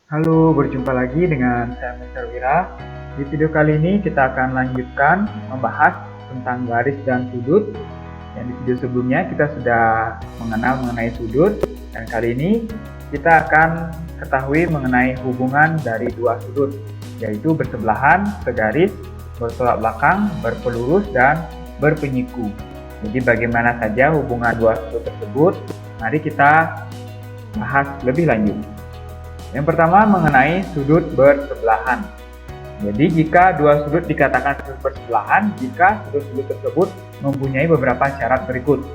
Halo, berjumpa lagi dengan saya Mr. Wira. Di video kali ini kita akan lanjutkan membahas tentang garis dan sudut. Yang di video sebelumnya kita sudah mengenal mengenai sudut, dan kali ini kita akan ketahui mengenai hubungan dari dua sudut, yaitu bersebelahan, segaris, bertolak belakang, berpelurus, dan berpenyiku. Jadi bagaimana saja hubungan dua sudut tersebut? Mari kita bahas lebih lanjut. Yang pertama mengenai sudut bersebelahan. Jadi jika dua sudut dikatakan sudut bersebelahan jika sudut-sudut tersebut mempunyai beberapa syarat berikut.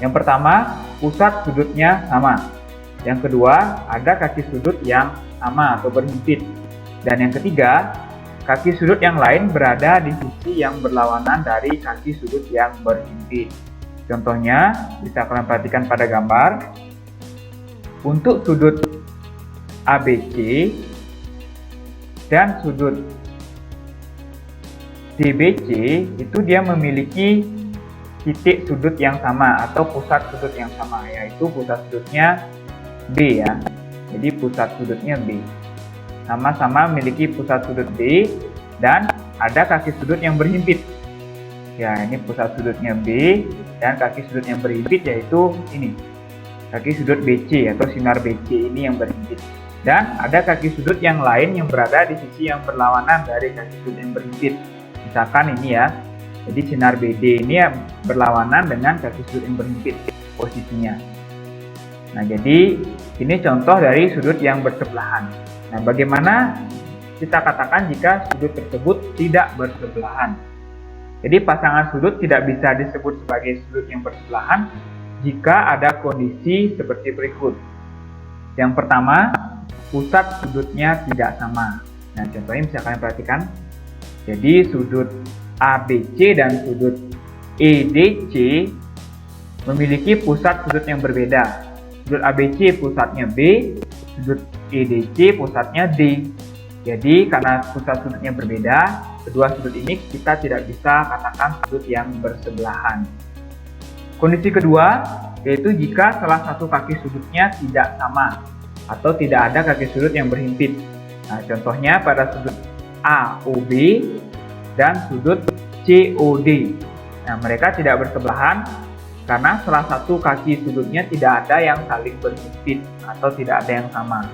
Yang pertama, pusat sudutnya sama. Yang kedua, ada kaki sudut yang sama atau berhimpit. Dan yang ketiga, kaki sudut yang lain berada di sisi yang berlawanan dari kaki sudut yang berhimpit. Contohnya, bisa kalian perhatikan pada gambar. Untuk sudut ABC dan sudut DBC itu dia memiliki titik sudut yang sama atau pusat sudut yang sama, yaitu pusat sudutnya B ya. Jadi pusat sudutnya B. Sama-sama memiliki pusat sudut B dan ada kaki sudut yang berhimpit. Ya, ini pusat sudutnya B dan kaki sudut yang berhimpit yaitu ini. Kaki sudut BC atau sinar BC ini yang berhimpit. Dan ada kaki sudut yang lain yang berada di sisi yang berlawanan dari kaki sudut yang berhimpit. Misalkan ini ya, jadi sinar BD ini berlawanan dengan kaki sudut yang berhimpit posisinya. Nah, jadi ini contoh dari sudut yang bersebelahan. Nah, bagaimana kita katakan jika sudut tersebut tidak bersebelahan? Jadi pasangan sudut tidak bisa disebut sebagai sudut yang bersebelahan jika ada kondisi seperti berikut. Yang pertama, pusat sudutnya tidak sama. Nah, contohnya bisa kalian perhatikan. Jadi sudut ABC dan sudut EDC memiliki pusat sudut yang berbeda. Sudut ABC pusatnya B, sudut EDC pusatnya D. Jadi karena pusat sudutnya berbeda, kedua sudut ini kita tidak bisa katakan sudut yang bersebelahan. Kondisi kedua yaitu jika salah satu kaki sudutnya tidak sama atau tidak ada kaki sudut yang berhimpit. Nah, contohnya pada sudut AOB dan sudut COD. Nah, mereka tidak bersebelahan karena salah satu kaki sudutnya tidak ada yang saling berhimpit atau tidak ada yang sama.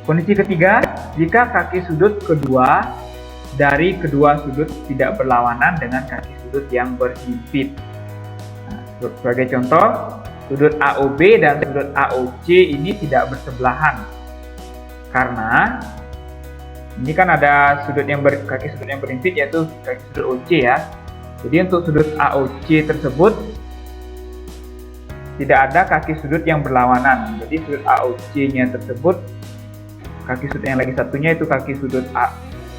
Kondisi ketiga, jika kaki sudut kedua dari kedua sudut tidak berlawanan dengan kaki sudut yang berhimpit. Nah, sebagai contoh, sudut AOB dan sudut AOC ini tidak bersebelahan karena ini kan ada sudut yang kaki sudut yang berhimpit yaitu kaki sudut OC ya. Jadi untuk sudut AOC tersebut tidak ada kaki sudut yang berlawanan. Jadi sudut AOC-nya tersebut kaki sudut yang lagi satunya itu kaki sudut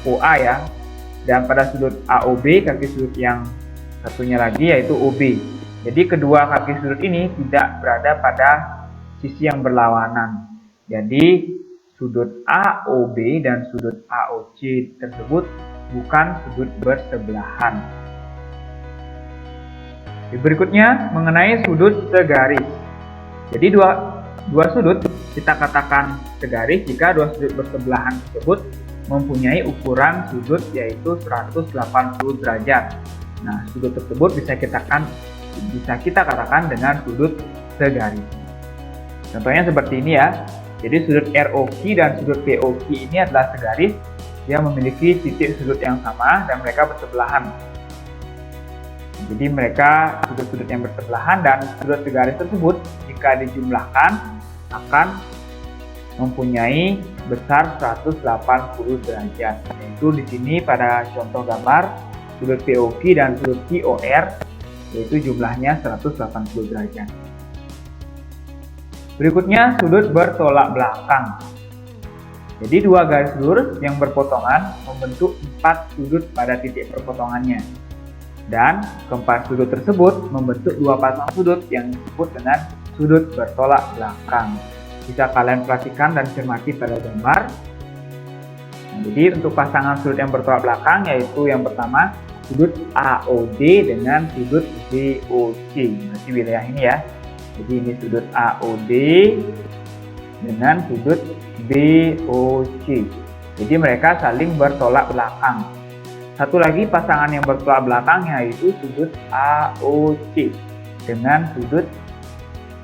OA ya. Dan pada sudut AOB kaki sudut yang satunya lagi yaitu OB. Jadi kedua kaki sudut ini tidak berada pada sisi yang berlawanan. Jadi sudut AOB dan sudut AOC tersebut bukan sudut bersebelahan. Berikutnya mengenai sudut segaris. Jadi dua sudut kita katakan segaris jika dua sudut bersebelahan tersebut mempunyai ukuran sudut yaitu 180 derajat. Nah, sudut tersebut bisa kita katakan dengan sudut segaris. Contohnya seperti ini ya. Jadi sudut ROQ dan sudut POQ ini adalah segaris yang memiliki titik sudut yang sama dan mereka bersebelahan. Jadi mereka sudut-sudut yang bersebelahan dan sudut segaris tersebut jika dijumlahkan akan mempunyai besar 180 derajat. Yaitu di sini pada contoh gambar sudut POQ dan sudut QOR yaitu jumlahnya 180 derajat. Berikutnya sudut bertolak belakang. Jadi dua garis lurus yang berpotongan membentuk 4 sudut pada titik perpotongannya. Dan keempat sudut tersebut membentuk dua pasang sudut yang disebut dengan sudut bertolak belakang. Bisa kalian perhatikan dan cermati pada gambar. Nah, jadi untuk pasangan sudut yang bertolak belakang yaitu yang pertama sudut AOD dengan sudut BOC. Berarti wilayah ini ya. Jadi ini sudut AOD dengan sudut BOC. Jadi mereka saling bertolak belakang. Satu lagi pasangan yang bertolak belakang yaitu sudut AOC dengan sudut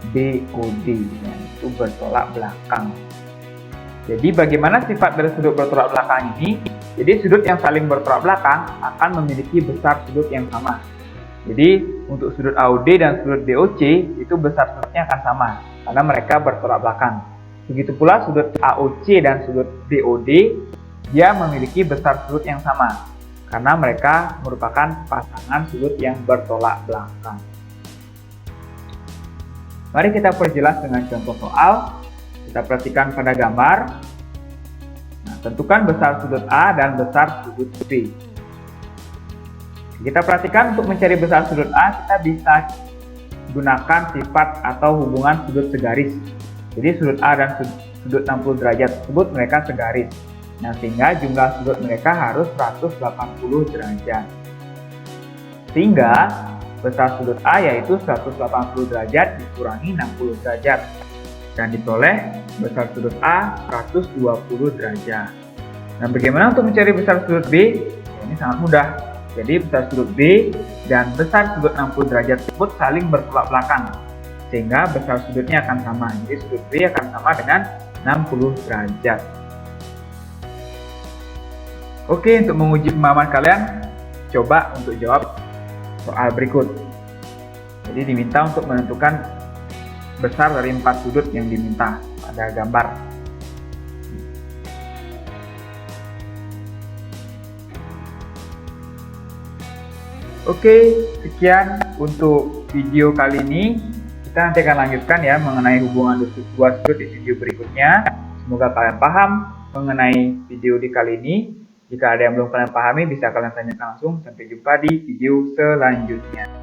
BOD, yaitu bertolak belakang. Jadi bagaimana sifat dari sudut bertolak belakang ini? Jadi sudut yang saling bertolak belakang akan memiliki besar sudut yang sama. Jadi untuk sudut AOD dan sudut BOC itu besar sudutnya akan sama karena mereka bertolak belakang. Begitu pula sudut AOC dan sudut BOD, dia memiliki besar sudut yang sama karena mereka merupakan pasangan sudut yang bertolak belakang. Mari kita perjelas dengan contoh soal. Kita perhatikan pada gambar. Nah, tentukan besar sudut A dan besar sudut B. Kita perhatikan untuk mencari besar sudut A, kita bisa gunakan sifat atau hubungan sudut segaris. Jadi sudut A dan sudut 60 derajat tersebut mereka segaris. Nah, sehingga jumlah sudut mereka harus 180 derajat. Sehingga besar sudut A yaitu 180 derajat dikurangi 60 derajat. Dan diperoleh besar sudut A 120 derajat. Nah, bagaimana untuk mencari besar sudut B? Ya, ini sangat mudah. Jadi besar sudut B dan besar sudut 60 derajat tersebut saling bertolak belakang. Sehingga besar sudutnya akan sama. Jadi sudut B akan sama dengan 60 derajat. Oke, untuk menguji pemahaman kalian, coba untuk jawab soal berikut. Jadi diminta untuk menentukan besar dari 4 sudut yang diminta pada gambar. Oke, sekian untuk video kali ini. Kita nanti akan lanjutkan ya mengenai hubungan dua sudut di video berikutnya. Semoga kalian paham mengenai video di kali ini. Jika ada yang belum kalian pahami, bisa kalian tanyakan langsung. Sampai jumpa di video selanjutnya.